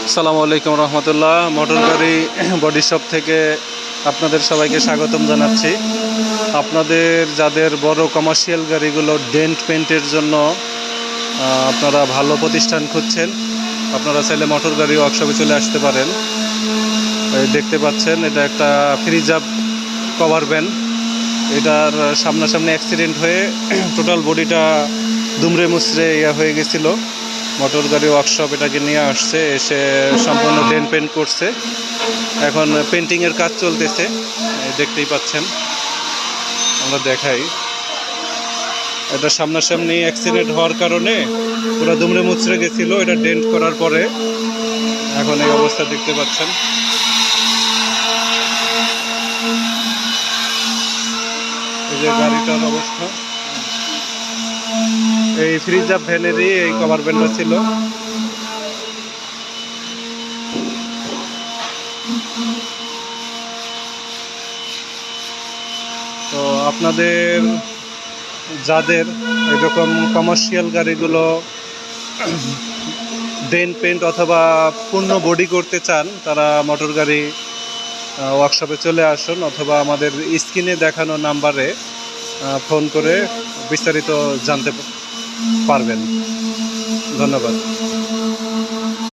আসসালামু আলাইকুম রহমতুল্লাহ। মোটর গাড়ি বডি শপ থেকে আপনাদের সবাইকে স্বাগতম জানাচ্ছি। আপনাদের যাদের বড় কমার্শিয়াল গাড়িগুলো ডেন্ট পেন্টের জন্য আপনারা ভালো প্রতিষ্ঠান খুঁজছেন, আপনারা চাইলে মোটর গাড়ি ওয়ার্কশপে চলে আসতে পারেন। এই দেখতে পাচ্ছেন, এটা একটা ফ্রিজ আপ কভার ভ্যান। এটার সামনাসামনি অ্যাক্সিডেন্ট হয়ে টোটাল বডিটা দুমড়ে মুচড়ে হয়ে গেছিলো। মোটর গাড়ি ওয়ার্কশপ এটাকে নিয়ে আসছে, এসে সম্পূর্ণ ডেন্ট পেন্ট করছে। এখন পেন্টিংয়ের কাজ চলতেছে, দেখতেই পাচ্ছেন। আমরা দেখাই, এটা সামনাসামনি অ্যাক্সিডেন্ট হওয়ার কারণে পুরো দুমড়ে মুচড়ে গেছিলো। এটা ডেন্ট করার পরে এখন এই অবস্থা দেখতে পাচ্ছেন। এই যে গাড়িটার অবস্থা, এই ফ্রিজ আপ ভ্যানেরই এই কভার ভ্যানটা ছিল। তো আপনাদের যাদের এরকম কমার্শিয়াল গাড়িগুলো ডেন্ট পেন্ট অথবা পূর্ণ বডি করতে চান, তারা মোটর গাড়ি ওয়ার্কশপে চলে আসুন, অথবা আমাদের স্ক্রিনে দেখানো নাম্বারে ফোন করে বিস্তারিত জানতে পারবেন। ধন্যবাদ।